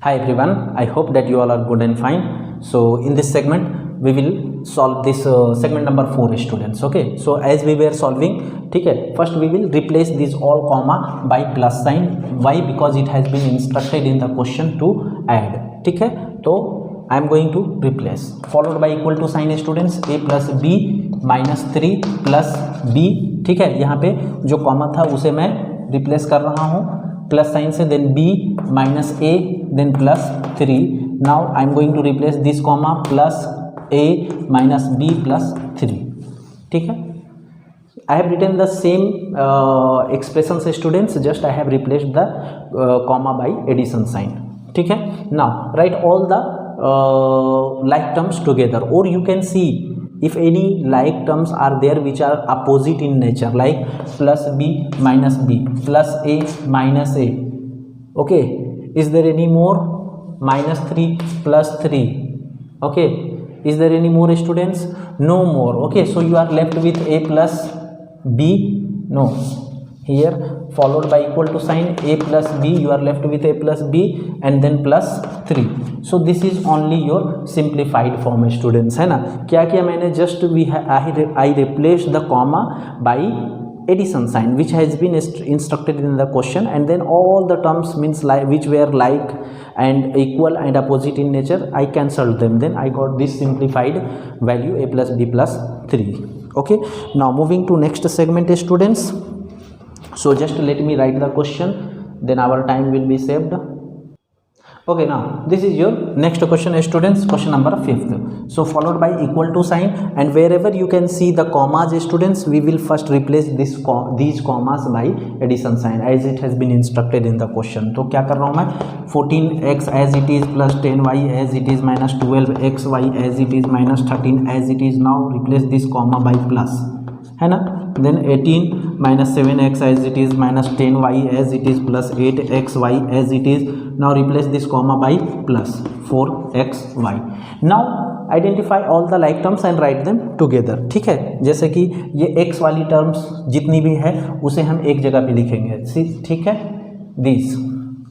Hi everyone, I hope that you all are good and fine. So in this segment we will solve this segment number 4 students. Okay, so as we were solving, ठीक है, first we will replace this all comma by plus sign. Why? Because it has been instructed in the question to add. ठीक है, तो I am going to replace followed by equal to sign students, a plus b minus 3 plus b. ठीक है, यहाँ पे जो comma था उसे मैं रिप्लेस कर रहा हूँ प्लस साइन से, then b minus a then plus 3. Now I am going to replace this comma plus a minus b plus 3. ठीक है, I have written the same expressions students, just I have replaced the comma by addition sign. ठीक है, now write all the like terms together, or you can see if any like terms are there which are opposite in nature, like plus b minus b plus a minus a. Okay, is there any more? Minus 3 plus 3. Okay, is there any more students? No more. Okay, so you are left with a plus b. No, here followed by equal to sign a plus b, you are left with a plus b and then plus 3. So this is only your simplified form students, है ना. क्या किया मैंने, just I replaced the comma by addition sign which has been instructed in the question, and then all the terms means like which were like and equal and opposite in nature, I cancelled them, then I got this simplified value a plus b plus 3. Okay, now moving to next segment students. So just let me write the question, then our time will be saved. Okay, now this is your next question students, question number 5th. So followed by equal to sign, and wherever you can see the commas students, we will first replace these commas by addition sign as it has been instructed in the question. तो क्या कर रहा हूँ मैं, 14x as it is plus 10y as it is minus 12xy as it is minus 13 as it is. Now replace this comma by plus, है ना. Then 18 minus 7x as it is minus 10y as it is plus 8xy as it is. Now replace this comma by plus 4xy. Now identify all the like terms and write them together. ठीक है, जैसे कि ये x वाली terms जितनी भी है उसे हम एक जगह पे लिखेंगे. ठीक है, these.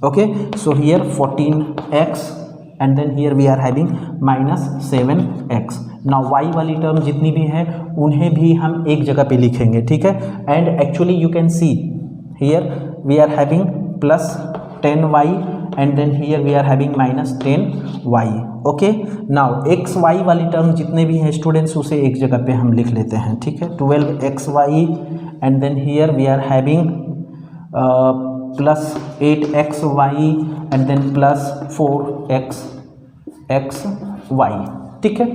Okay, so here 14x and then here we are having minus 7x. Now y वाली टर्म जितनी भी है उन्हें भी हम एक जगह पे लिखेंगे. ठीक है, and actually you can see here we are having plus 10y and then here we are having minus 10y. Okay, now X Y वाली टर्म जितने भी हैं स्टूडेंट्स उसे एक जगह पे हम लिख लेते हैं. ठीक है, 12xy and then here we are having plus 8xy and then plus 4xy. ठीक है,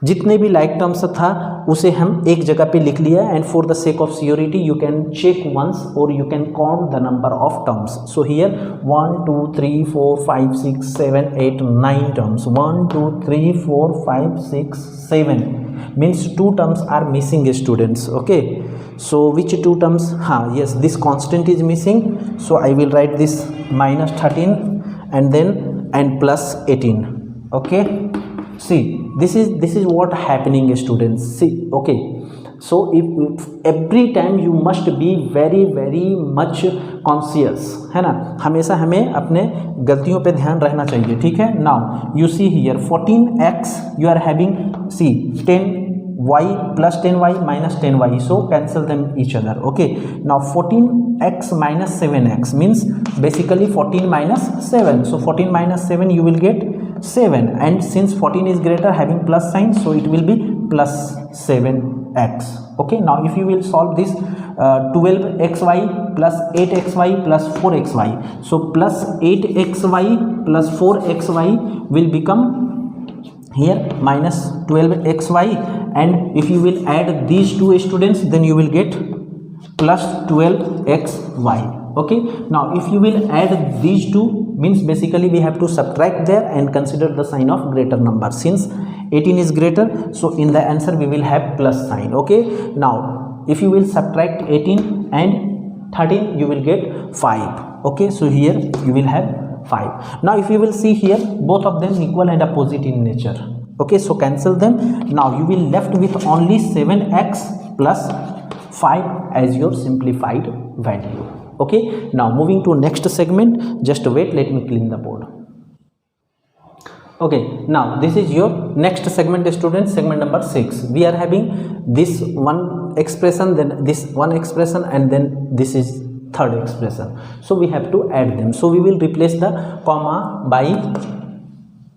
जितने भी लाइक टर्म्स था उसे हम एक जगह पे लिख लिया, and for the sake of security you can check once और you can count the number of terms. So here 1 2 3 4 5 6 7 8 9 terms. 1 2 3 4 5 6 7 means 2 terms are missing students. Okay, so which 2 terms? Yes, this constant is missing, so I will write this minus 13 and plus 18. Okay, see this is what happening students. See, okay, so if every time you must be very much conscious, है ना, हमेशा हमें अपने गलतियों पे ध्यान रहना चाहिए. ठीक है, now you see here 14x you are having, see 10y plus 10y minus 10y, so cancel them each other. Okay, now 14x minus 7x means basically 14 minus 7, so 14 minus 7 you will get 7, and since 14 is greater having plus sign, so it will be plus 7x. Okay, now if you will solve this 12xy plus 8xy plus 4xy, so plus 8xy plus 4xy will become here minus 12xy, and if you will add these two students then you will get plus 12xy. Okay, now if you will add these two means basically we have to subtract there and consider the sign of greater number. Since 18 is greater, so in the answer we will have plus sign. Okay, now if you will subtract 18 and 13 you will get 5. Okay, so here you will have 5. Now if you will see here both of them equal and opposite in nature. Okay, so cancel them. Now you will left with only 7x plus 5 as your simplified value. Okay, now moving to next segment. Just wait, let me clean the board. Okay, now this is your next segment students, segment number 6. We are having this one expression, then this one expression, and then this is third expression. So we have to add them. So we will replace the comma by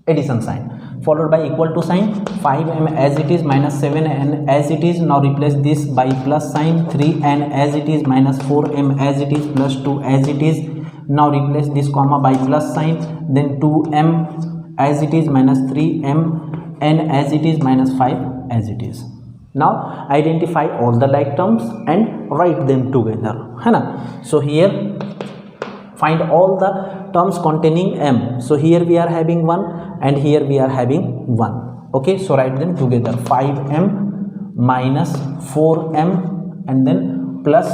addition sign followed by equal to sign. 5m as it is minus 7n as it is. Now replace this by plus sign. 3n as it is minus 4m as it is plus 2 as it is. Now replace this comma by plus sign. Then 2m as it is minus 3m, n as it is minus 5 as it is. Now identify all the like terms and write them together, है ना. So here find all the terms containing m. So here we are having 1 and here we are having 1. Okay, so write them together. 5m minus 4m and then plus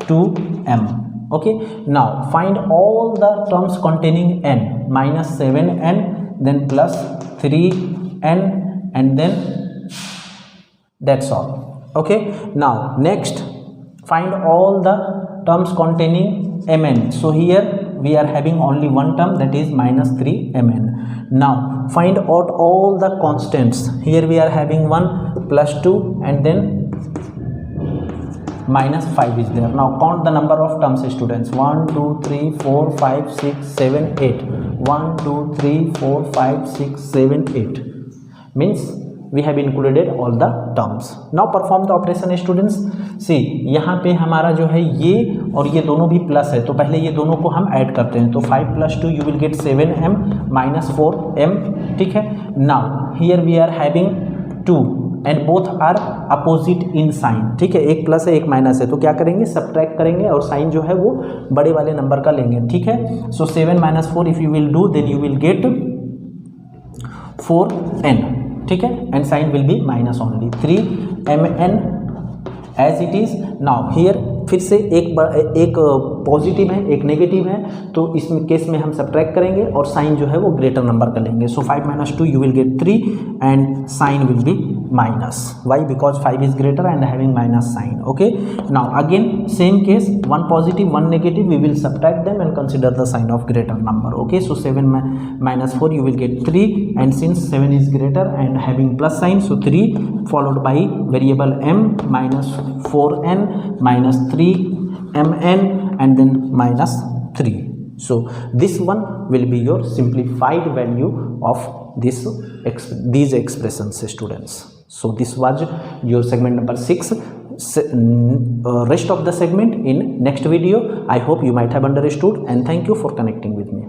2m. Okay, now find all the terms containing n. Minus 7n, then plus 3n, and then that's all. Okay, now next find all the terms containing mn. So here we are having only one term, that is minus 3mn. Now find out all the constants. Here we are having 1 plus 2 and then minus 5 is there. Now count the number of terms students. 1 2 3 4 5 6 7 8. 1 2 3 4 5 6 7 8 means we have included all the terms. Now perform the operation students. See यहाँ पे हमारा जो है ये और ये दोनों भी प्लस है, तो पहले ये दोनों को हम ऐड करते हैं. तो 5 plus 2 you will get 7m minus 4m. ठीक है. Now here we are having 2 and both are opposite in sign. ठीक है, एक प्लस है एक माइनस है, तो क्या करेंगे, सब्ट्रैक्ट करेंगे और साइन जो है वो बड़े वाले नंबर का लेंगे. ठीक है. So 7 minus 4 if you will do then you will get 4n. ठीक है, and sign will be minus only. 3mn as it is. Now here फिर से एक पॉजिटिव है एक नेगेटिव है, तो इस केस में हम सब्ट्रैक्ट करेंगे और साइन जो है वो ग्रेटर नंबर का लेंगे. So 5 minus 2 you will get 3 and sign will be minus. Why? Because 5 is greater and having minus sign. Okay, now again same case, one positive one negative, we will subtract them and consider the sign of greater number. Okay, so 7 minus 4 you will get 3, and since 7 is greater and having plus sign, so 3 followed by variable m minus 4n minus 3mn and then minus 3. So this one will be your simplified value of these expressions students. So this was your segment number 6. Rest of the segment in next video. I hope you might have understood, and thank you for connecting with me.